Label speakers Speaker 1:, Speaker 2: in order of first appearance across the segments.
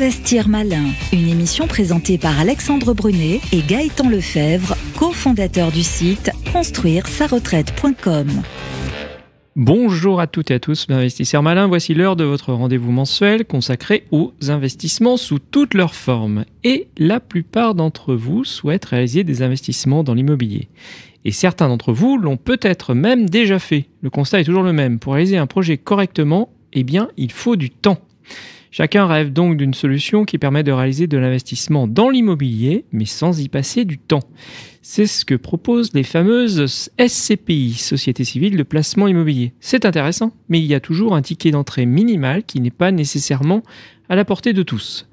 Speaker 1: Investir malin, une émission présentée par Alexandre Brunet et Gaëtan Lefebvre, cofondateur du site construire-sa-retraite.com.
Speaker 2: Bonjour à toutes et à tous, investisseurs malins, voici l'heure de votre rendez-vous mensuel consacré aux investissements sous toutes leurs formes. Et la plupart d'entre vous souhaitent réaliser des investissements dans l'immobilier. Et certains d'entre vous l'ont peut-être même déjà fait. Le constat est toujours le même. Pour réaliser un projet correctement, il faut du temps. Chacun rêve donc d'une solution qui permet de réaliser de l'investissement dans l'immobilier, mais sans y passer du temps. C'est ce que proposent les fameuses SCPI, Sociétés Civiles de Placement Immobilier. C'est intéressant, mais il y a toujours un ticket d'entrée minimal qui n'est pas nécessairement à la portée de tous.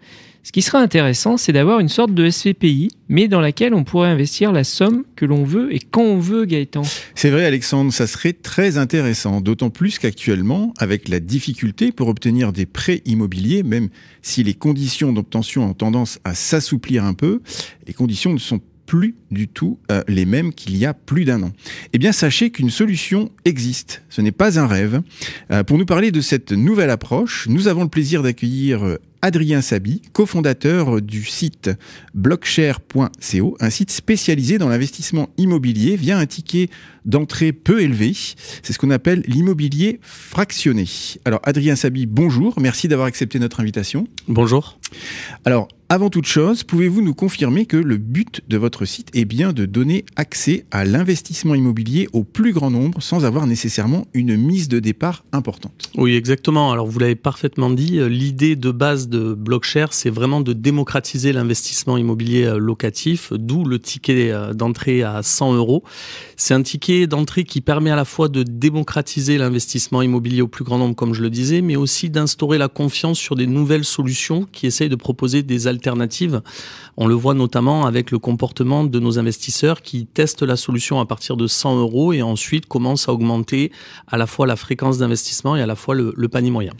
Speaker 2: Ce qui serait intéressant, c'est d'avoir une sorte de SCPI, mais dans laquelle on pourrait investir la somme que l'on veut et quand on veut, Gaëtan.
Speaker 3: C'est vrai, Alexandre, ça serait très intéressant, d'autant plus qu'actuellement, avec la difficulté pour obtenir des prêts immobiliers, même si les conditions d'obtention ont tendance à s'assouplir un peu, les conditions ne sont plus du tout les mêmes qu'il y a plus d'un an. Eh bien, sachez qu'une solution existe. Ce n'est pas un rêve. Pour nous parler de cette nouvelle approche, nous avons le plaisir d'accueillir Adrien Saby, cofondateur du site blockshare.co, un site spécialisé dans l'investissement immobilier via un ticket d'entrée peu élevé. C'est ce qu'on appelle l'immobilier fractionné. Alors, Adrien Saby, bonjour. Merci d'avoir accepté notre invitation.
Speaker 4: Bonjour. Alors,
Speaker 3: avant toute chose, pouvez-vous nous confirmer que le but de votre site est bien de donner accès à l'investissement immobilier au plus grand nombre sans avoir nécessairement une mise de départ importante?
Speaker 4: Oui, exactement. Alors, vous l'avez parfaitement dit, l'idée de base de Blockshare, c'est vraiment de démocratiser l'investissement immobilier locatif, d'où le ticket d'entrée à 100 €. C'est un ticket d'entrée qui permet à la fois de démocratiser l'investissement immobilier au plus grand nombre, comme je le disais, mais aussi d'instaurer la confiance sur des nouvelles solutions qui essayent de proposer des alternatives. On le voit notamment avec le comportement de nos investisseurs qui testent la solution à partir de 100 € et ensuite commencent à augmenter à la fois la fréquence d'investissement et à la fois le panier moyen.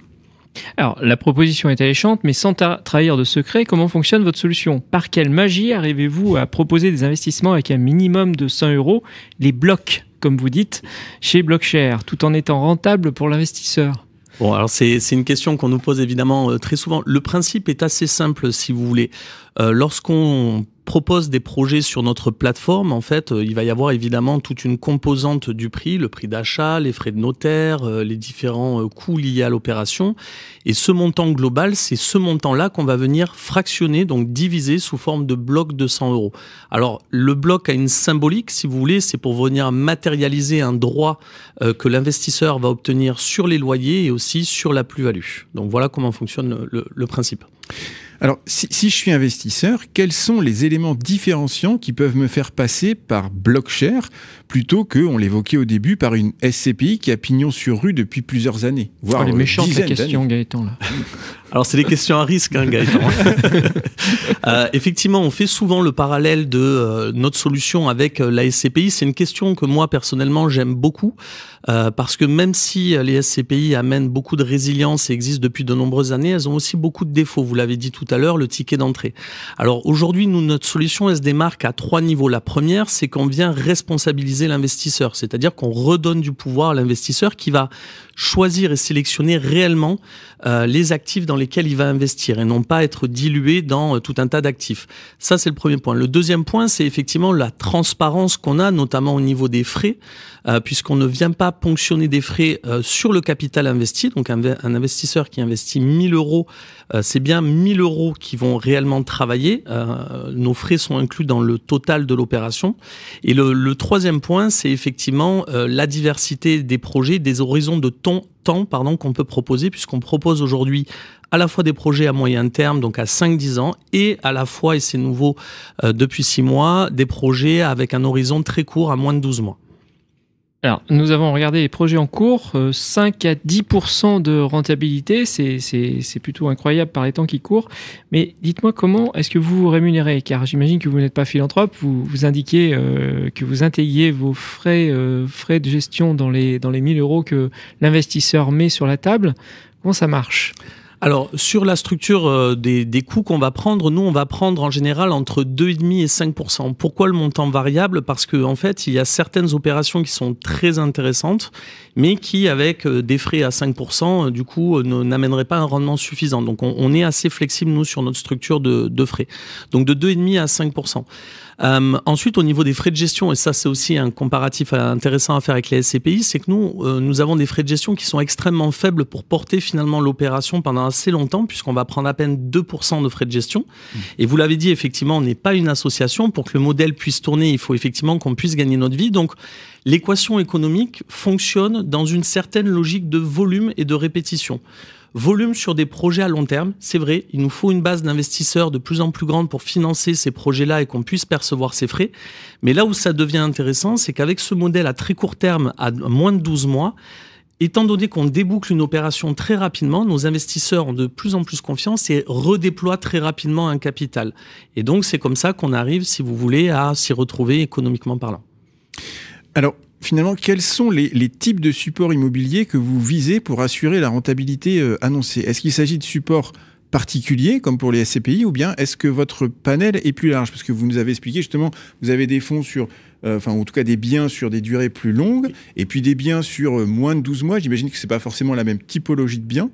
Speaker 2: Alors, la proposition est alléchante, mais sans trahir de secret, comment fonctionne votre solution? Par quelle magie arrivez-vous à proposer des investissements avec un minimum de 100 €, les blocs, comme vous dites, chez Blockshare, tout en étant rentable pour l'investisseur?
Speaker 4: Bon, alors c'est une question qu'on nous pose évidemment très souvent. Le principe est assez simple, si vous voulez. Lorsqu'on propose des projets sur notre plateforme, en fait, il va y avoir évidemment toute une composante du prix, le prix d'achat, les frais de notaire, les différents coûts liés à l'opération. Et ce montant global, c'est ce montant-là qu'on va venir fractionner, donc diviser sous forme de bloc de 100 €. Alors, le bloc a une symbolique, si vous voulez, c'est pour venir matérialiser un droit que l'investisseur va obtenir sur les loyers et aussi sur la plus-value. Donc voilà comment fonctionne le principe.
Speaker 3: Alors, si je suis investisseur, quels sont les éléments différenciants qui peuvent me faire passer par Blockshare plutôt que, on l'évoquait au début, par une SCPI qui a pignon sur rue depuis plusieurs années, voire
Speaker 2: elle est méchante la question,
Speaker 3: d'années.
Speaker 2: Gaëtan, là.
Speaker 4: Alors, c'est des questions à risque, hein, Gaëtan. Effectivement, on fait souvent le parallèle de notre solution avec la SCPI. C'est une question que moi, personnellement, j'aime beaucoup parce que même si les SCPI amènent beaucoup de résilience et existent depuis de nombreuses années, elles ont aussi beaucoup de défauts. Vous l'avez dit tout à l'heure, le ticket d'entrée. Alors, aujourd'hui, nous, notre solution, elle se démarque à 3 niveaux. La première, c'est qu'on vient responsabiliser l'investisseur, c'est-à-dire qu'on redonne du pouvoir à l'investisseur qui va choisir et sélectionner réellement les actifs dans lesquels il va investir et non pas être dilué dans tout un tas d'actifs. Ça, c'est le premier point. Le deuxième point, c'est effectivement la transparence qu'on a, notamment au niveau des frais, puisqu'on ne vient pas ponctionner des frais sur le capital investi. Donc, un investisseur qui investit 1 000 €, c'est bien 1 000 € qui vont réellement travailler. Nos frais sont inclus dans le total de l'opération. Et le troisième point, c'est effectivement la diversité des projets, des horizons de temps qu'on peut proposer, puisqu'on propose aujourd'hui à la fois des projets à moyen terme, donc à 5-10 ans, et à la fois, et c'est nouveau depuis 6 mois, des projets avec un horizon très court à moins de 12 mois.
Speaker 2: Alors, nous avons regardé les projets en cours, 5 à 10% de rentabilité, c'est plutôt incroyable par les temps qui courent. Mais dites-moi comment est-ce que vous vous rémunérez? Car j'imagine que vous n'êtes pas philanthrope, vous indiquez que vous intègrez vos frais de gestion dans les 1 000 € que l'investisseur met sur la table. Comment ça marche?
Speaker 4: Alors, sur la structure des coûts qu'on va prendre, nous, on va prendre en général entre 2,5 et 5%. Pourquoi le montant variable? Parce qu'en fait, il y a certaines opérations qui sont très intéressantes, mais qui, avec des frais à 5%, du coup, n'amèneraient pas un rendement suffisant. Donc, on est assez flexible, nous, sur notre structure de frais. Donc, de 2,5 à 5%. Ensuite, au niveau des frais de gestion, et ça c'est aussi un comparatif intéressant à faire avec les SCPI, c'est que nous avons des frais de gestion qui sont extrêmement faibles pour porter finalement l'opération pendant assez longtemps, puisqu'on va prendre à peine 2% de frais de gestion. Et vous l'avez dit, effectivement, on n'est pas une association. Pour que le modèle puisse tourner, il faut effectivement qu'on puisse gagner notre vie. Donc, l'équation économique fonctionne dans une certaine logique de volume et de répétition. Volume sur des projets à long terme, c'est vrai, il nous faut une base d'investisseurs de plus en plus grande pour financer ces projets-là et qu'on puisse percevoir ces frais. Mais là où ça devient intéressant, c'est qu'avec ce modèle à très court terme, à moins de 12 mois, étant donné qu'on déboucle une opération très rapidement, nos investisseurs ont de plus en plus confiance et redéploient très rapidement un capital. Et donc c'est comme ça qu'on arrive, si vous voulez, à s'y retrouver économiquement parlant.
Speaker 3: Alors, finalement, quels sont les types de supports immobiliers que vous visez pour assurer la rentabilité annoncée? Est-ce qu'il s'agit de supports particuliers, comme pour les SCPI, ou bien est-ce que votre panel est plus large? Parce que vous nous avez expliqué, justement, vous avez des fonds sur, en tout cas des biens sur des durées plus longues, et puis des biens sur moins de 12 mois. J'imagine que ce n'est pas forcément la même typologie de biens.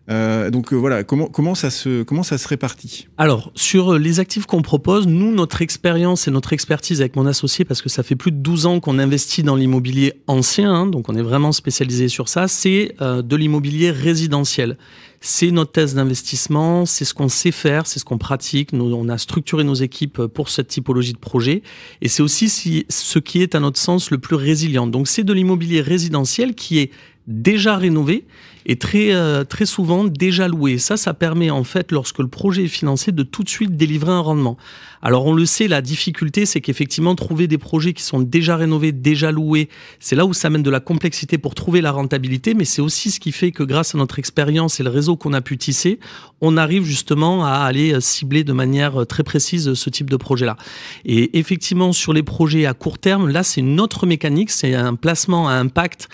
Speaker 3: Voilà, comment ça se répartit? Alors,
Speaker 4: sur les actifs qu'on propose, nous, notre expérience et notre expertise avec mon associé, parce que ça fait plus de 12 ans qu'on investit dans l'immobilier ancien, donc on est vraiment spécialisé sur ça, c'est de l'immobilier résidentiel. C'est notre thèse d'investissement, c'est ce qu'on sait faire, c'est ce qu'on pratique. Nous, on a structuré nos équipes pour cette typologie de projet. Et c'est aussi ce qui est, à notre sens, le plus résilient. Donc, c'est de l'immobilier résidentiel qui est déjà rénové et très souvent déjà loué. Ça permet en fait, lorsque le projet est financé, de tout de suite délivrer un rendement. Alors on le sait, la difficulté, c'est qu'effectivement, trouver des projets qui sont déjà rénovés, déjà loués, c'est là où ça amène de la complexité pour trouver la rentabilité, mais c'est aussi ce qui fait que grâce à notre expérience et le réseau qu'on a pu tisser, on arrive justement à aller cibler de manière très précise ce type de projet-là. Et effectivement, sur les projets à court terme, là, c'est une autre mécanique, c'est un placement à impact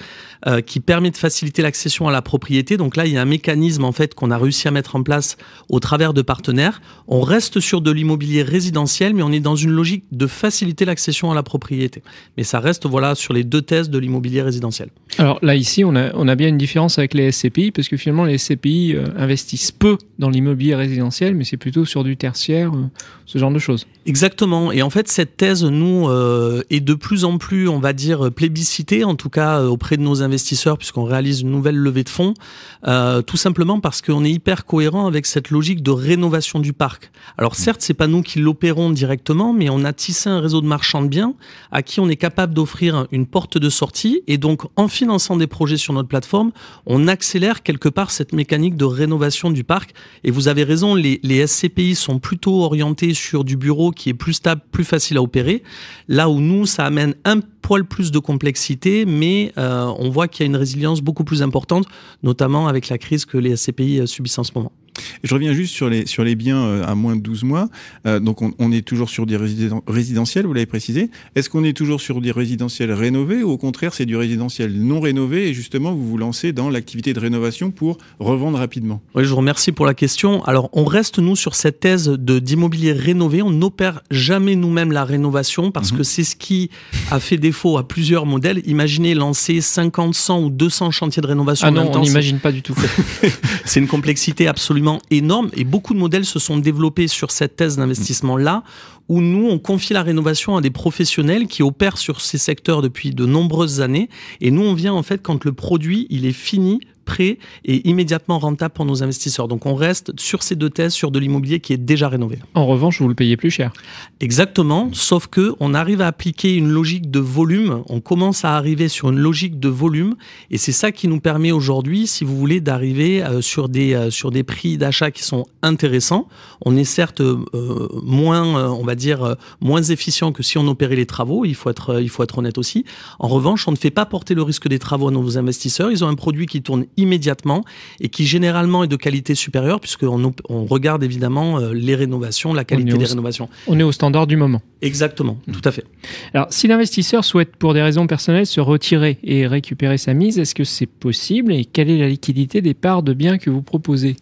Speaker 4: qui permet de faciliter l'accession à la propriété. Donc là, il y a un mécanisme en fait qu'on a réussi à mettre en place au travers de partenaires. On reste sur de l'immobilier résidentiel, mais on est dans une logique de faciliter l'accession à la propriété. Mais ça reste voilà sur les deux thèses de l'immobilier résidentiel.
Speaker 2: Alors là, ici, on a bien une différence avec les SCPI, parce que finalement, les SCPI investissent peu dans l'immobilier résidentiel, mais c'est plutôt sur du tertiaire, ce genre de choses.
Speaker 4: Exactement. Et en fait, cette thèse, nous, est de plus en plus, on va dire, plébiscitée, en tout cas auprès de nos investisseurs, puisqu'on réalise une nouvelle levée de fonds, tout simplement parce qu'on est hyper cohérent avec cette logique de rénovation du parc. Alors certes, c'est pas nous qui l'opérons directement, mais on a tissé un réseau de marchands de biens à qui on est capable d'offrir une porte de sortie, et donc en finançant des projets sur notre plateforme, on accélère quelque part cette mécanique de rénovation du parc. Et vous avez raison, les SCPI sont plutôt orientés sur du bureau qui est plus stable, plus facile à opérer, là où nous, ça amène un poil plus de complexité, mais on voit qu'il y a une résilience beaucoup plus importante, notamment avec la crise que les SCPI subissent en ce moment.
Speaker 3: Je reviens juste sur les biens à moins de 12 mois. Donc, on est toujours sur des résidentiels, vous l'avez précisé. Est-ce qu'on est toujours sur des résidentiels rénovés ou au contraire, c'est du résidentiel non rénové et justement, vous vous lancez dans l'activité de rénovation pour revendre rapidement?
Speaker 4: Oui, je vous remercie pour la question. Alors, on reste, nous, sur cette thèse d'immobilier rénové. On n'opère jamais nous-mêmes la rénovation parce que c'est ce qui a fait défaut à plusieurs modèles. Imaginez lancer 50, 100 ou 200 chantiers de rénovation.
Speaker 2: Ah non, on n'imagine pas du tout.
Speaker 4: C'est une complexité absolument énorme et beaucoup de modèles se sont développés sur cette thèse d'investissement-là où nous, on confie la rénovation à des professionnels qui opèrent sur ces secteurs depuis de nombreuses années et nous, on vient en fait quand le produit, il est fini, prêt et immédiatement rentable pour nos investisseurs. Donc on reste sur ces deux thèses, sur de l'immobilier qui est déjà rénové.
Speaker 2: En revanche, vous le payez plus cher.
Speaker 4: Exactement, sauf que on arrive à appliquer une logique de volume, on commence à arriver sur une logique de volume et c'est ça qui nous permet aujourd'hui, si vous voulez, d'arriver sur des prix d'achat qui sont intéressants. On est certes moins, on va dire, moins efficient que si on opérait les travaux, il faut être honnête aussi. En revanche, on ne fait pas porter le risque des travaux à nos investisseurs, ils ont un produit qui tourne immédiatement et qui généralement est de qualité supérieure puisqu'on regarde évidemment les rénovations, la qualité des rénovations.
Speaker 2: On est au standard du moment.
Speaker 4: Exactement, tout à fait.
Speaker 2: Alors, si l'investisseur souhaite pour des raisons personnelles se retirer et récupérer sa mise, est-ce que c'est possible et quelle est la liquidité des parts de biens que vous proposez ?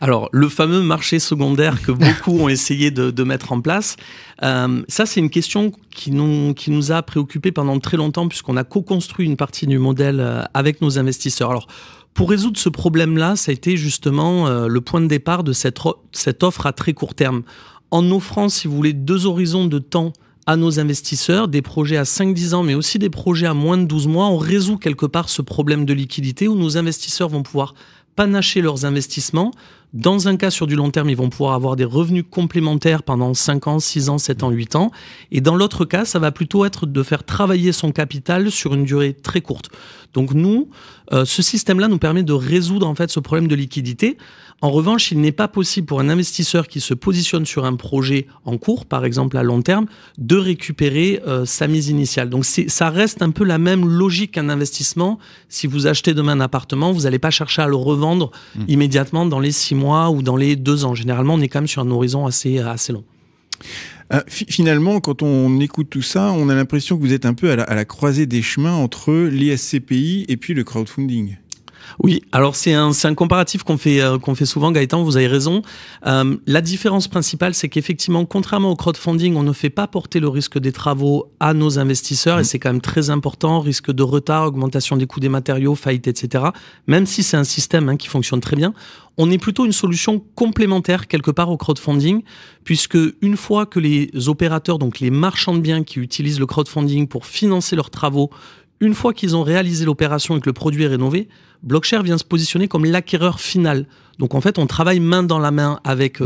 Speaker 4: Alors, le fameux marché secondaire que beaucoup ont essayé de mettre en place, ça, c'est une question qui nous a préoccupés pendant très longtemps, puisqu'on a co-construit une partie du modèle avec nos investisseurs. Alors, pour résoudre ce problème-là, ça a été justement le point de départ de cette offre à très court terme, en offrant, si vous voulez, 2 horizons de temps à nos investisseurs, des projets à 5-10 ans, mais aussi des projets à moins de 12 mois. On résout quelque part ce problème de liquidité où nos investisseurs vont pouvoir panacher leurs investissements. Dans un cas, sur du long terme, ils vont pouvoir avoir des revenus complémentaires pendant 5 ans, 6 ans, 7 ans, 8 ans. Et dans l'autre cas, ça va plutôt être de faire travailler son capital sur une durée très courte. Donc nous, ce système-là nous permet de résoudre en fait ce problème de liquidité. En revanche, il n'est pas possible pour un investisseur qui se positionne sur un projet en cours, par exemple à long terme, de récupérer sa mise initiale. Donc ça reste un peu la même logique qu'un investissement. Si vous achetez demain un appartement, vous n'allez pas chercher à le revendre immédiatement dans les 6 mois ou dans les 2 ans. Généralement, on est quand même sur un horizon assez long.
Speaker 3: Finalement, quand on écoute tout ça, on a l'impression que vous êtes un peu à la croisée des chemins entre les SCPI et puis le crowdfunding.
Speaker 4: Oui, alors c'est un comparatif qu'on fait souvent, Gaëtan, vous avez raison. La différence principale, c'est qu'effectivement, contrairement au crowdfunding, on ne fait pas porter le risque des travaux à nos investisseurs, et c'est quand même très important, risque de retard, augmentation des coûts des matériaux, faillite, etc. Même si c'est un système qui fonctionne très bien, on est plutôt une solution complémentaire quelque part au crowdfunding, puisque une fois que les opérateurs, donc les marchands de biens qui utilisent le crowdfunding pour financer leurs travaux, une fois qu'ils ont réalisé l'opération et que le produit est rénové, Blockshare vient se positionner comme l'acquéreur final. Donc en fait, on travaille main dans la main avec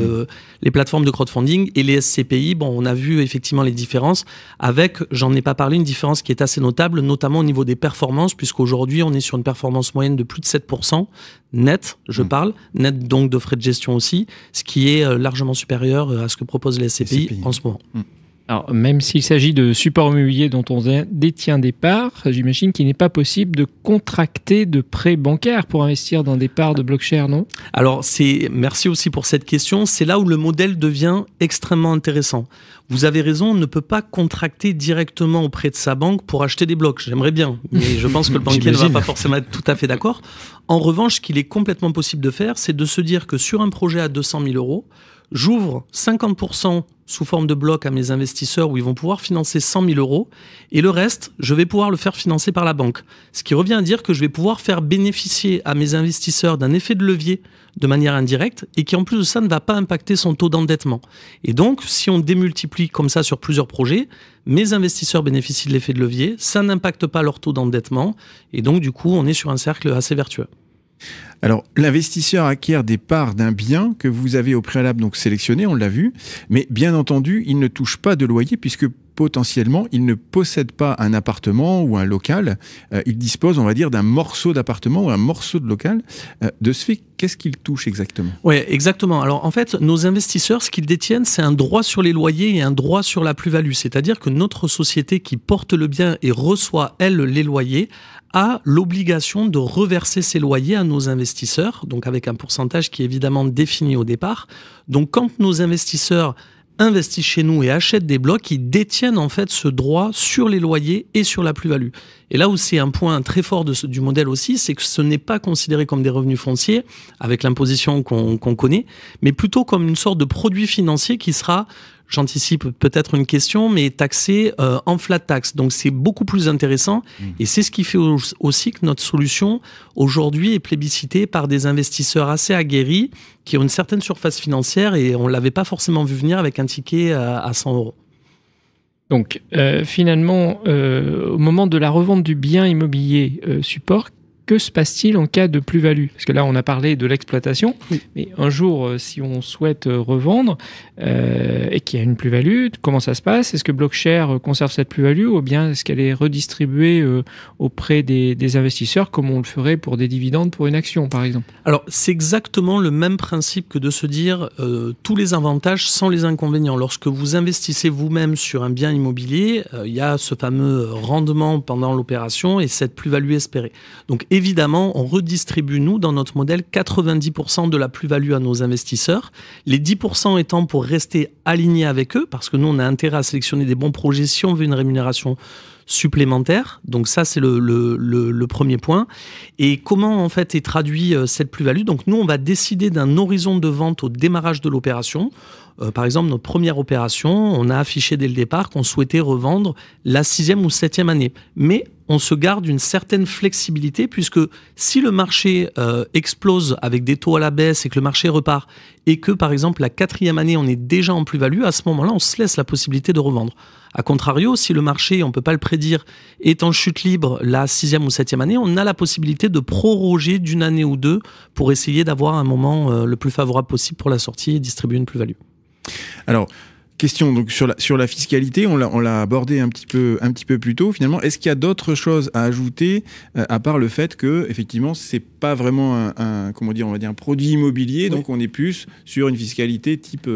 Speaker 4: les plateformes de crowdfunding et les SCPI. Bon, on a vu effectivement les différences avec, j'en ai pas parlé, une différence qui est assez notable, notamment au niveau des performances, puisqu'aujourd'hui, on est sur une performance moyenne de plus de 7%, net, je parle, net donc de frais de gestion aussi, ce qui est largement supérieur à ce que proposent les SCPI en ce moment.
Speaker 2: Alors, même s'il s'agit de supports immobiliers dont on détient des parts, j'imagine qu'il n'est pas possible de contracter de prêts bancaires pour investir dans des parts de Blockshare, non?
Speaker 4: Alors, merci aussi pour cette question. C'est là où le modèle devient extrêmement intéressant. Vous avez raison, on ne peut pas contracter directement auprès de sa banque pour acheter des blocs. J'aimerais bien, mais je pense que le banquier ne va pas forcément être tout à fait d'accord. En revanche, ce qu'il est complètement possible de faire, c'est de se dire que sur un projet à 200 000 euros, j'ouvre 50% sous forme de bloc à mes investisseurs où ils vont pouvoir financer 100 000 euros et le reste, je vais pouvoir le faire financer par la banque. Ce qui revient à dire que je vais pouvoir faire bénéficier à mes investisseurs d'un effet de levier de manière indirecte et qui en plus de ça ne va pas impacter son taux d'endettement. Et donc, si on démultiplie comme ça sur plusieurs projets, mes investisseurs bénéficient de l'effet de levier, ça n'impacte pas leur taux d'endettement et donc du coup, on est sur un cercle assez vertueux.
Speaker 3: Alors, l'investisseur acquiert des parts d'un bien que vous avez au préalable donc sélectionné, on l'a vu, mais bien entendu, il ne touche pas de loyer puisque potentiellement, il ne possède pas un appartement ou un local. Il dispose, on va dire, d'un morceau d'appartement ou un morceau de local. De ce fait, qu'est-ce qu'il touche exactement?
Speaker 4: Oui, exactement. Alors, en fait, nos investisseurs, ce qu'ils détiennent, c'est un droit sur les loyers et un droit sur la plus-value. C'est-à-dire que notre société qui porte le bien et reçoit, elle, les loyers, a l'obligation de reverser ses loyers à nos investisseurs, donc avec un pourcentage qui est évidemment défini au départ. Donc, quand nos investisseurs investissent chez nous et achètent des blocs, ils détiennent en fait ce droit sur les loyers et sur la plus-value. Et là où c'est un point très fort du modèle aussi, c'est que ce n'est pas considéré comme des revenus fonciers, avec l'imposition qu'on connaît, mais plutôt comme une sorte de produit financier qui sera, j'anticipe peut-être une question, mais taxé en flat tax. Donc c'est beaucoup plus intéressant et c'est ce qui fait aussi que notre solution aujourd'hui est plébiscitée par des investisseurs assez aguerris qui ont une certaine surface financière et on ne l'avait pas forcément vu venir avec un ticket à 100 euros.
Speaker 2: Donc finalement, au moment de la revente du bien immobilier support, que se passe-t-il en cas de plus-value? Parce que là, on a parlé de l'exploitation, mais un jour, si on souhaite revendre et qu'il y a une plus-value, comment ça se passe? Est-ce que Blockshare conserve cette plus-value ou bien est-ce qu'elle est redistribuée auprès des investisseurs comme on le ferait pour des dividendes pour une action, par exemple?
Speaker 4: Alors, c'est exactement le même principe que de se dire tous les avantages sans les inconvénients. Lorsque vous investissez vous-même sur un bien immobilier, il y a ce fameux rendement pendant l'opération et cette plus-value espérée. Donc, évidemment, on redistribue, nous, dans notre modèle, 90% de la plus-value à nos investisseurs. Les 10% étant pour rester alignés avec eux, parce que nous, on a intérêt à sélectionner des bons projets si on veut une rémunération supplémentaire. Donc ça, c'est le premier point. Et comment en fait est traduit cette plus-value? Donc nous, on va décider d'un horizon de vente au démarrage de l'opération. Par exemple, notre première opération, on a affiché dès le départ qu'on souhaitait revendre la 6e ou 7e année. Mais on se garde une certaine flexibilité puisque si le marché explose avec des taux à la baisse et que le marché repart et que, par exemple, la 4e année, on est déjà en plus-value, à ce moment-là, on se laisse la possibilité de revendre. A contrario, si le marché, on ne peut pas le prédire, est en chute libre la 6e ou 7e année, on a la possibilité de proroger d'une année ou deux pour essayer d'avoir un moment le plus favorable possible pour la sortie et distribuer une plus-value.
Speaker 3: Alors, question donc sur la fiscalité, on l'a abordé un petit peu plus tôt. Finalement, est-ce qu'il y a d'autres choses à ajouter à part le fait que effectivement c'est pas vraiment un produit immobilier, oui. Donc on est plus sur une fiscalité type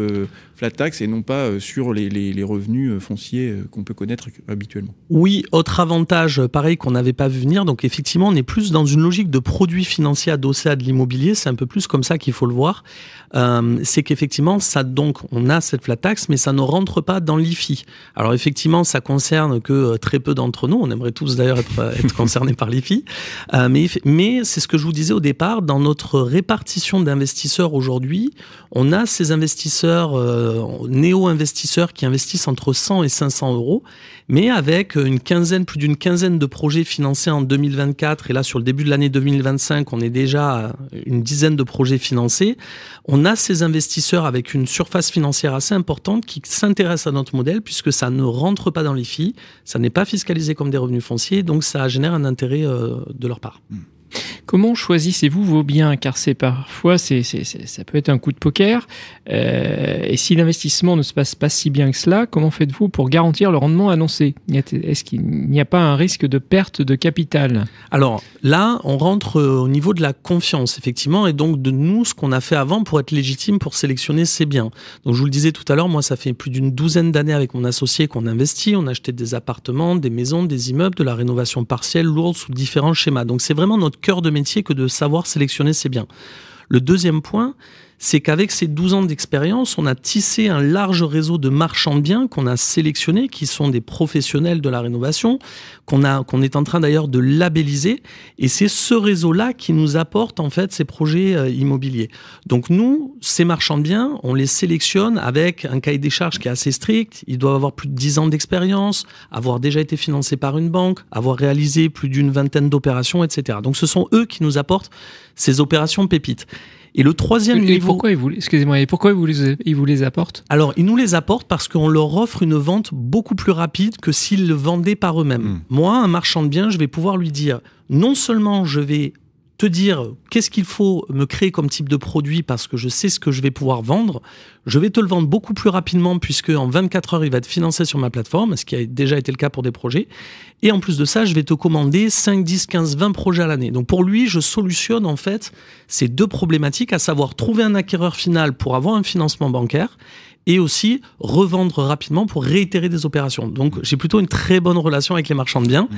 Speaker 3: flat tax et non pas sur les revenus fonciers qu'on peut connaître habituellement.
Speaker 4: Oui, autre avantage pareil qu'on n'avait pas vu venir. Donc effectivement, on est plus dans une logique de produits financiers adossés à de l'immobilier. C'est un peu plus comme ça qu'il faut le voir. C'est qu'effectivement, on a cette flat tax, mais ça ne rentre pas dans l'IFI. Alors effectivement, ça concerne que très peu d'entre nous. On aimerait tous d'ailleurs être concernés par l'IFI. Mais c'est ce que je vous disais au départ. Dans notre répartition d'investisseurs aujourd'hui, on a ces investisseurs néo-investisseurs qui investissent entre 100 et 500 euros, mais avec plus d'une quinzaine de projets financés en 2024. Et là, sur le début de l'année 2025, on est déjà à une dizaine de projets financés. On a ces investisseurs avec une surface financière assez importante qui s'intéressent à notre modèle puisque ça ne rentre pas dans l'IFI, ça n'est pas fiscalisé comme des revenus fonciers, donc ça génère un intérêt de leur part.
Speaker 2: Comment choisissez-vous vos biens? Car parfois, ça peut être un coup de poker. Et si l'investissement ne se passe pas si bien que cela, comment faites-vous pour garantir le rendement annoncé? Est-ce qu'il n'y a pas un risque de perte de capital?
Speaker 4: Alors là, on rentre au niveau de la confiance, effectivement, et donc de nous, ce qu'on a fait avant pour être légitime pour sélectionner ces biens. Donc je vous le disais tout à l'heure, moi, ça fait plus d'une douzaine d'années avec mon associé qu'on investit. On a acheté des appartements, des maisons, des immeubles, de la rénovation partielle, lourde, sous différents schémas. Donc c'est vraiment notre cœur de métier que de savoir sélectionner ces biens. Le deuxième point, c'est qu'avec ces 12 ans d'expérience, on a tissé un large réseau de marchands de biens qu'on a sélectionnés, qui sont des professionnels de la rénovation, qu'on est en train d'ailleurs de labelliser. Et c'est ce réseau-là qui nous apporte en fait ces projets immobiliers. Donc nous, ces marchands de biens, on les sélectionne avec un cahier des charges qui est assez strict. Ils doivent avoir plus de 10 ans d'expérience, avoir déjà été financés par une banque, avoir réalisé plus d'une vingtaine d'opérations, etc. Donc ce sont eux qui nous apportent ces opérations pépites. Et le troisième niveau...
Speaker 2: Pourquoi ils vous les apportent?
Speaker 4: Alors, ils nous les apportent parce qu'on leur offre une vente beaucoup plus rapide que s'ils le vendaient par eux-mêmes. Moi, un marchand de biens, je vais pouvoir lui dire, non seulement je vais te dire qu'est-ce qu'il faut me créer comme type de produit parce que je sais ce que je vais pouvoir vendre, je vais te le vendre beaucoup plus rapidement puisque en 24 heures, il va être financé sur ma plateforme, ce qui a déjà été le cas pour des projets. Et en plus de ça, je vais te commander 5, 10, 15, 20 projets à l'année. Donc pour lui, je solutionne en fait ces deux problématiques, à savoir trouver un acquéreur final pour avoir un financement bancaire et aussi revendre rapidement pour réitérer des opérations. Donc, j'ai plutôt une très bonne relation avec les marchands de biens.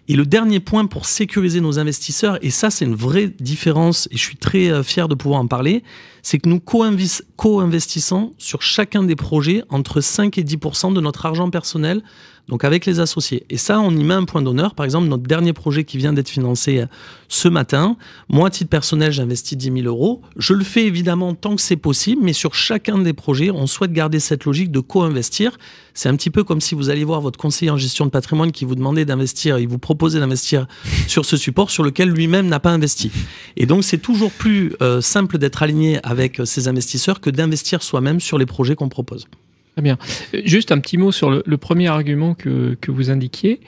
Speaker 4: Et le dernier point pour sécuriser nos investisseurs, et ça, c'est une vraie différence, et je suis très fier de pouvoir en parler, c'est que nous co-investissons sur chacun des projets entre 5 et 10% de notre argent personnel, donc avec les associés. Et ça, on y met un point d'honneur. Par exemple, notre dernier projet qui vient d'être financé ce matin, moi, à titre personnel, j'investis 10 000 euros. Je le fais évidemment tant que c'est possible, mais sur chacun des projets, on souhaite garder cette logique de co-investir. C'est un petit peu comme si vous alliez voir votre conseiller en gestion de patrimoine qui vous demandait d'investir, il vous proposait d'investir sur ce support sur lequel lui-même n'a pas investi. Et donc, c'est toujours plus simple d'être aligné avec ses investisseurs que d'investir soi-même sur les projets qu'on propose.
Speaker 2: Très bien. Juste un petit mot sur le premier argument que vous indiquiez.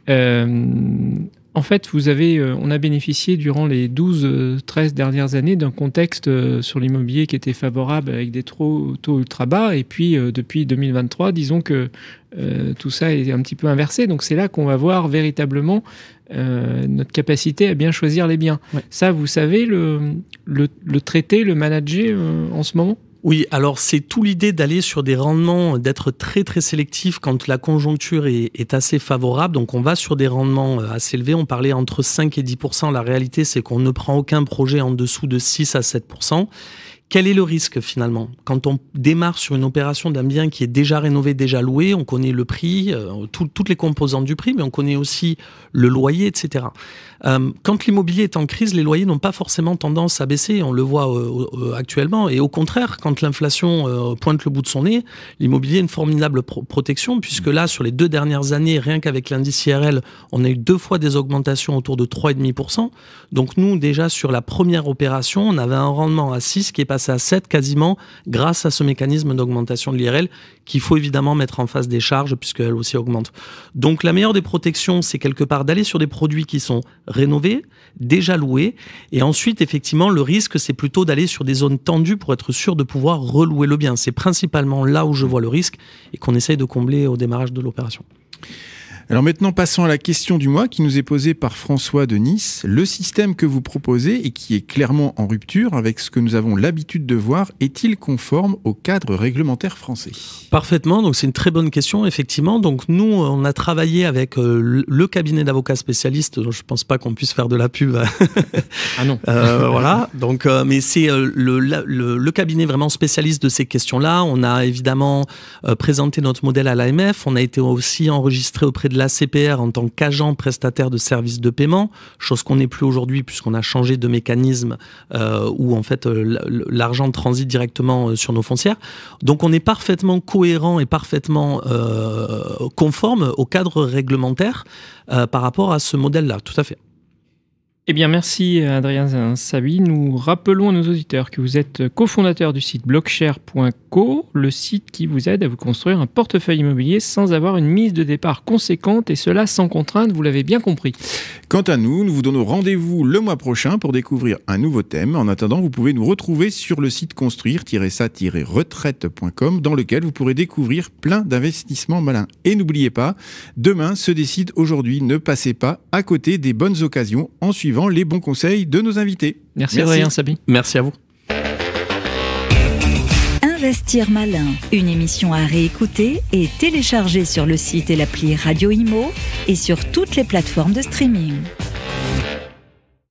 Speaker 2: En fait, on a bénéficié durant les 12-13 dernières années d'un contexte sur l'immobilier qui était favorable avec des taux ultra bas. Et puis, depuis 2023, disons que tout ça est un petit peu inversé. Donc, c'est là qu'on va voir véritablement notre capacité à bien choisir les biens. Ouais. Ça, vous savez le traiter, le manager en ce moment ?
Speaker 4: Oui, alors c'est tout l'idée d'aller sur des rendements, d'être très très sélectif quand la conjoncture est assez favorable. Donc on va sur des rendements assez élevés. On parlait entre 5 et 10%. La réalité, c'est qu'on ne prend aucun projet en dessous de 6 à 7%. quel est le risque finalement? Quand on démarre sur une opération d'un bien qui est déjà rénové, déjà loué, on connaît le prix, toutes les composantes du prix, mais on connaît aussi le loyer, etc. Quand l'immobilier est en crise, les loyers n'ont pas forcément tendance à baisser, on le voit actuellement, et au contraire, quand l'inflation pointe le bout de son nez, l'immobilier est une formidable protection, puisque là, sur les 2 dernières années, rien qu'avec l'indice IRL, on a eu 2 fois des augmentations autour de 3,5%. Donc nous, déjà, sur la première opération, on avait un rendement à 6 qui est passé à 7 quasiment, grâce à ce mécanisme d'augmentation de l'IRL, qu'il faut évidemment mettre en face des charges, puisqu'elle aussi augmente. Donc la meilleure des protections, c'est quelque part d'aller sur des produits qui sont rénovés, déjà loués, et ensuite, effectivement, le risque, c'est plutôt d'aller sur des zones tendues pour être sûr de pouvoir relouer le bien. C'est principalement là où je vois le risque et qu'on essaye de combler au démarrage de l'opération.
Speaker 3: Alors maintenant, passons à la question du mois qui nous est posée par François de Nice. Le système que vous proposez et qui est clairement en rupture avec ce que nous avons l'habitude de voir, est-il conforme au cadre réglementaire français?
Speaker 4: Parfaitement, donc c'est une très bonne question, effectivement. Donc nous, on a travaillé avec le cabinet d'avocats spécialistes, dont je ne pense pas qu'on puisse faire de la pub.
Speaker 2: Ah non.
Speaker 4: Voilà, donc, mais c'est le cabinet vraiment spécialiste de ces questions-là. On a évidemment présenté notre modèle à l'AMF, on a été aussi enregistré auprès de l'ACPR en tant qu'agent prestataire de services de paiement, chose qu'on n'est plus aujourd'hui puisqu'on a changé de mécanisme où en fait l'argent transite directement sur nos foncières. Donc on est parfaitement cohérent et parfaitement conforme au cadre réglementaire par rapport à ce modèle-là, tout à fait.
Speaker 2: Eh bien, merci Adrien Sabi. Nous rappelons à nos auditeurs que vous êtes cofondateur du site blockshare.co, le site qui vous aide à vous construire un portefeuille immobilier sans avoir une mise de départ conséquente et cela sans contrainte, vous l'avez bien compris.
Speaker 3: Quant à nous, nous vous donnons rendez-vous le mois prochain pour découvrir un nouveau thème. En attendant, vous pouvez nous retrouver sur le site construire-ça-retraite.com dans lequel vous pourrez découvrir plein d'investissements malins. Et n'oubliez pas, demain se décide aujourd'hui. Ne passez pas à côté des bonnes occasions en suivant les bons conseils de nos invités.
Speaker 2: Merci. Adrien Sabi.
Speaker 4: Merci à vous.
Speaker 1: Investir malin, une émission à réécouter et télécharger sur le site et l'appli Radio Imo et sur toutes les plateformes de streaming.